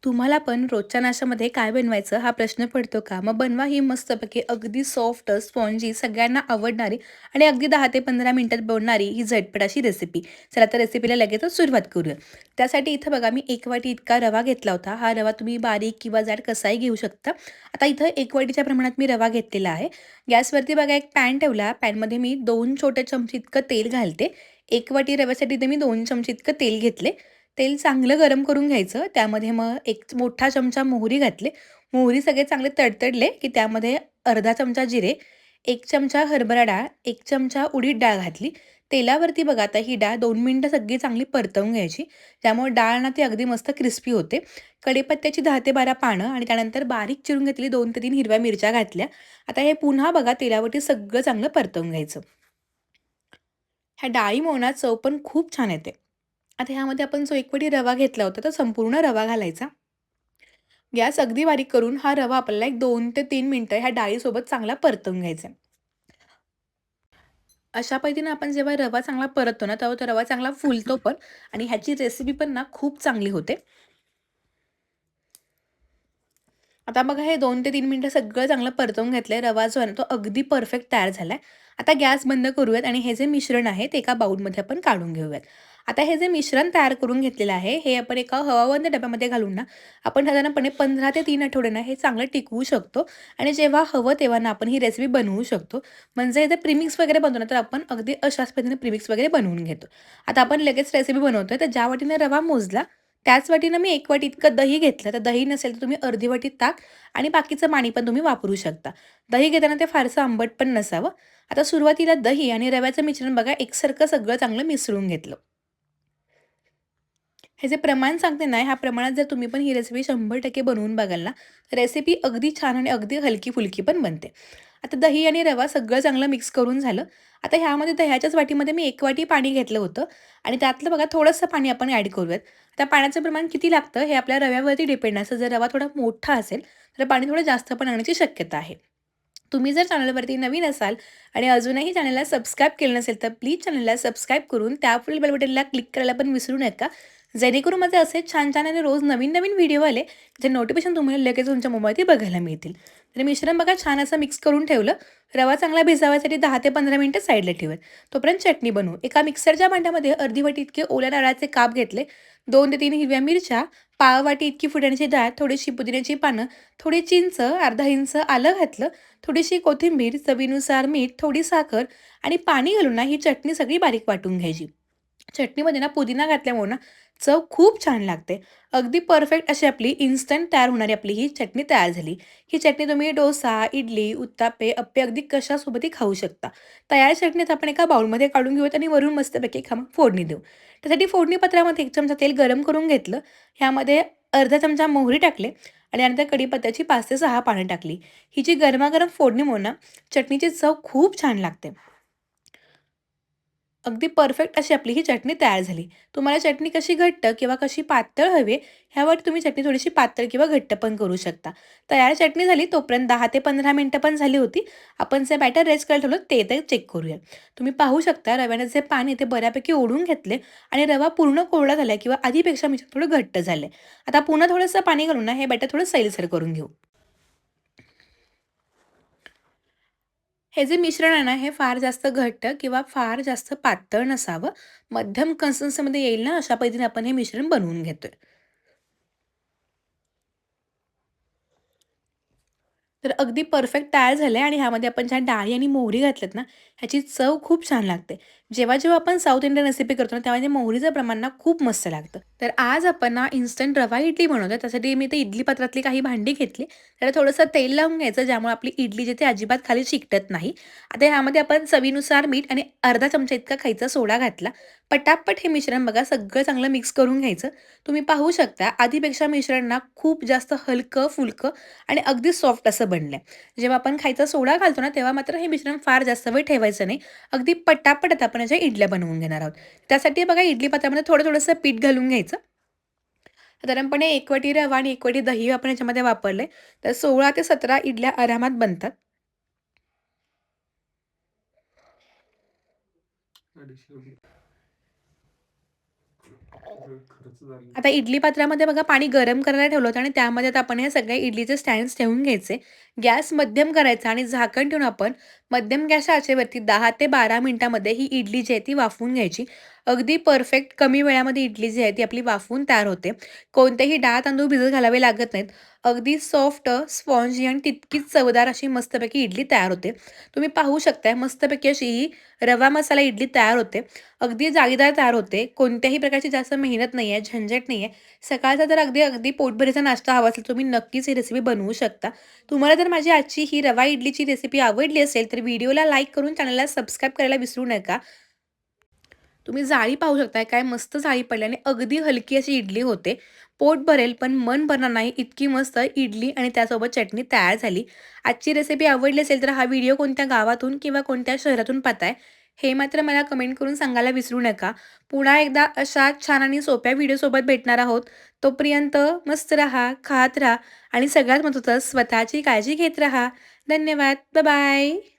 तुम्हाला पण रोजच्या नाश्त्यामध्ये काय बनवायचं हा प्रश्न पडतो का? मग बनवा ही मस्तपैकी अगदी सॉफ्ट, स्पॉन्जी, सगळ्यांना आवडणारी आणि अगदी 10 ते 15 मिनिटात बनणारी ही झटपट अशी रेसिपी. चला तर रेसिपीला लगेचच सुरुवात करूया. त्यासाठी इथं बघा मी 1 वाटी इतका रवा घेतला होता. हा रवा तुम्ही बारीक किंवा जाड कसाही घेऊ शकता. आता इथं 1 वाटीच्या प्रमाणात मी रवा घेतलेला आहे. गॅसवरती बघा एक पॅन ठेवला. पॅनमध्ये मी 2 छोटे चमचे इतकं तेल घालते. 1 वाटी रव्यासाठी इथे मी 2 चमचे इतकं तेल घेतले. तेल चांगलं गरम करून घ्यायचं. त्यामध्ये मग एक मोठा चमचा मोहरी घातली. मोहरी सगळे चांगले तडतडले, की त्यामध्ये अर्धा चमचा जिरे, 1 चमचा हरभरा डाळ, 1 चमचा उडीद डाळ घातली. तेलावरती बघा आता ही डाळ 2 मिनिटं सगळी चांगली परतवून घ्यायची. त्यामुळे डाळ ना ती अगदी मस्त क्रिस्पी होते. कढीपत्त्याची 10 ते 12 पानं आणि त्यानंतर बारीक चिरून घेतलेली 2 ते 3 हिरव्या मिरच्या घातल्या. आता हे पुन्हा बघा तेलावरती सगळं चांगलं परतवून घ्यायचं. ह्या डाळीमुळे ना चव पण खूप छान येते. आता ह्यामध्ये आपण जो 1 वाटी रवा घेतला होता, तो संपूर्ण रवा घालायचा. गॅस अगदी बारीक करून हा रवा आपल्याला एक 2 ते 3 मिनिटं ह्या डाळीसोबत चांगला परतवून घ्यायचा आहे. अशा पद्धतीने आपण जेव्हा रवा चांगला परततो ना, तेव्हा तो रवा चांगला फुलतो पण आणि ह्याची रेसिपी पण ना खूप चांगली होते. आता बघा हे 2 ते 3 मिनिटं सगळं चांगलं परतवून घेतलंय. रवा जो आहे ना, तो अगदी परफेक्ट तयार झालाय. आता गॅस बंद करूयात आणि हे जे मिश्रण आहे, ते एका बाउलमध्ये आपण काढून घेऊयात. आता हे जे मिश्रण तयार करून घेतलेलं आहे, हे आपण एका हवाबंद डब्यामध्ये घालून ना, आपण साधारणपणे 15 ते 3 आठवडे ना, हे चांगलं टिकवू शकतो आणि जेव्हा हवं तेव्हा ना, आपण ही रेसिपी बनवू शकतो. म्हणजे जे प्रीमिक्स वगैरे बनतो ना, तर आपण अगदी अशाच पद्धतीने प्रीमिक्स वगैरे बनवून घेतो. आता आपण लगेच रेसिपी बनवतोय, तर ज्या वाटीने रवा मोजला, त्याच वाटीनं मी 1 वाटी इतकं दही घेतलं. तर दही नसेल तर तुम्ही अर्धी वाटी ताक आणि बाकीचं पाणी पण तुम्ही वापरू शकता. दही घेताना ते फारसं आंबट पण नसावं. आता सुरुवातीला दही आणि रव्याचं मिश्रण बघा एकसारखं सगळं चांगलं मिसळून घेतलं. हे जे प्रमाण सांगते ना, ह्या प्रमाणात जर तुम्ही पण ही रेसिपी 100% बनवून बघाल ना, रेसिपी अगदी छान आणि अगदी हलकी-फुलकी पण बनते. आता दही आणि रवा सगळं चांगलं मिक्स करून झालं. आता ह्यामध्ये दह्याच्याच वाटीमध्ये मी 1 वाटी पाणी घेतलं होतं आणि त्यातलं बघा थोडंसं पाणी आपण ॲड करूयात. आता पाण्याचं प्रमाण किती लागतं हे आपल्या रव्यावरती डिपेंड असतं. जर रवा थोडा मोठा असेल, तर पाणी थोडं जास्त पण लागण्याची शक्यता आहे. तुम्ही जर चॅनलवरती नवीन असाल आणि अजूनही चॅनलला सबस्क्राईब केलं नसेल, तर प्लीज चॅनलला सबस्क्राईब करून त्यापुढील बेल बटनला क्लिक करायला पण विसरू नका. जेणेकरून माझे असे छान-छान आणि रोज नवीन-नवीन व्हिडिओ आले, जे नोटिफिकेशन तुम्हाला लगेच तुमच्या मोबाईलवरती बघायला मिळतील. तर मिश्रण बघा छान असं मिक्स करून ठेवलं. रवा चांगला भिजावायसाठी 10 ते 15 मिनिटं साईडला ठेवूयात. तोपर्यंत चटणी बनवू. एका मिक्सरच्या भांड्यामध्ये अर्धी वाटी इतके ओल्या नारळाचे काप घेतले, 2 ते 3 हिरव्या मिरच्या, पाव वाटी इतकी फुटाण्याची डाळ, थोडीशी पुदिन्याची पानं, थोडी चिंच, अर्धा इंच आलं घातलं, थोडीशी कोथिंबीर, चवीनुसार मीठ, थोडी साखर आणि पाणी घालून ना ही चटणी सगळी बारीक वाटून घ्यायची. चटणीमध्ये ना पुदिना घातल्यामुळे ना चव खूप छान लागते. अगदी परफेक्ट अशी आपली इन्स्टंट तयार होणारी आपली ही चटणी तयार झाली. ही चटणी तुम्ही डोसा, इडली, उत्तापे, अप्पे अगदी कशासोबतही खाऊ शकता. तयार चटणीत आपण एका बाउलमध्ये काढून घेऊयात आणि वरून मस्तपैकी फोडणी देऊ. त्यासाठी फोडणी पत्रामध्ये 1 चमचा तेल गरम करून घेतलं. ह्यामध्ये अर्धा चमचा मोहरी टाकले आणि त्यानंतर कढीपत्त्याची 5 ते 6 पानं टाकली. ही जी गरमागरम फोडणीमुळे ना चटणीची चव खूप छान लागते. अगदी परफेक्ट अशी आपली ही चटणी तयार झाली. तुम्हाला चटणी कशी घट्ट किंवा कशी पातळ हवी ह्यावर तुम्ही चटणी थोडीशी पातळ किंवा घट्ट पण करू शकता. तयार चटणी झाली तोपर्यंत 10 ते 15 मिनिटं पण झाली होती. आपण जे बॅटर रेस्ट करायला ठेवलं ते तर चेक करूया. तुम्ही पाहू शकता रव्याने जे पाणी ते बऱ्यापैकी ओढून घेतले आणि रवा पूर्ण कोरडा झालाय किंवा आधीपेक्षा मिश्रण थोडं घट्ट झालंय. आता पुन्हा थोडंसं पाणी घालून ना हे बॅटर थोडं सैलसर करून घेऊ. हे जे मिश्रण आहे ना, हे फार जास्त घट्ट किंवा फार जास्त पातळ नसावं. मध्यम कन्सिस्टन्सीमध्ये येईल ना, अशा पद्धतीने आपण हे मिश्रण बनवून घेतोय. तर अगदी परफेक्ट तयार झालंय आणि ह्यामध्ये आपण ज्या डाळी आणि मोहरी घातल्यात ना, ह्याची चव खूप छान लागते. जेव्हा आपण साऊथ इंडियन रेसिपी करतो ना, तेव्हा ते मोहरीचं प्रमाण ना खूप मस्त लागतं. तर आज आपण ना इन्स्टंट रवा इडली बनवतोय. त्यासाठी मी ते इडली पात्रातली काही भांडी घेतली. त्याला थोडंसं तेल लावून घ्यायचं, ज्यामुळे आपली इडली जी ती अजिबात खाली चिकटत नाही. आता ह्यामध्ये आपण चवीनुसार मीठ आणि अर्धा चमचा इतका खायचा सोडा घातला. पटापट हे मिश्रण बघा सगळं चांगलं मिक्स करून घ्यायचं. तुम्ही पाहू शकता आधीपेक्षा मिश्रण ना खूप जास्त हलकं-फुलकं आणि अगदी सॉफ्ट असं बनलंय. जेव्हा आपण खायचा सोडा घालतो ना, तेव्हा मात्र हे मिश्रण फार जास्त वेळ ठेवायचं नाही. अगदी पटापट आता आपण याच्या इडल्या बनवून घेणार आहोत. त्यासाठी बघा इडली पात्रामध्ये थोडं-थोडंसं पीठ घालून घ्यायचं. साधारणपणे 1 वाटी रवा आणि 1 वाटी दही आपण याच्यामध्ये वापरले, तर 16 ते 17 इडल्या आरामात बनतात. आता इडली पात्रामध्ये बघा पाणी गरम करायला ठेवलं होतं आणि त्यामध्ये आता आपण हे सगळे इडलीचे स्टँड्स ठेवून घ्यायचे. गॅस मध्यम करायचा आणि झाकण ठेवून आपण मध्यम गॅसच्या आचेवरती 10 ते 12 मिनिटामध्ये ही इडली जी आहे ती वाफवून घ्यायची. अगदी परफेक्ट कमी वेळामध्ये इडली जी आहे ती आपली वाफवून तयार होते. कोणतेही डाळ तांदूळ भिजत घालावे लागत नाहीत. अगदी सॉफ्ट, स्पॉन्जी आणि तितकीच चवदार अशी मस्तपैकी इडली तयार होते. तुम्ही पाहू शकताय मस्तपैकी अशी ही रवा मसाला इडली तयार होते. अगदी जाळीदार तयार होते. कोणत्याही प्रकारची जास्त मेहनत नाही आहे, झंझट नाही आहे. सकाळचा जर अगदी अगदी पोटभरीचा नाश्ता हवा असेल, तुम्ही नक्कीच ही रेसिपी बनवू शकता. तुम्हाला जर माझी आजची ही रवा इडलीची रेसिपी आवडली असेल, तर व्हिडिओला लाईक करून चॅनलला सबस्क्राईब करायला विसरू नका. तुम्ही जाळी पाहू शकताय, काय मस्त जाळी पडल्याने अगदी हलकी अशी इडली होते. पोट भरेल पण मन भरणार नाही इतकी मस्त इडली आणि त्यासोबत चटणी तयार झाली. आजची रेसिपी आवडली असेल तर हा व्हिडिओ कोणत्या गावातून किंवा कोणत्या शहरातून पाहताय, हे मात्र मला कमेंट करून सांगायला विसरू नका. पुन्हा एकदा अशा छान आणि सोप्या व्हिडिओसोबत भेटणार आहोत. तोपर्यंत मस्त राहा, खात राहा आणि सगळ्यात महत्त्वाचं स्वतःची काळजी घेत राहा. धन्यवाद. बाय.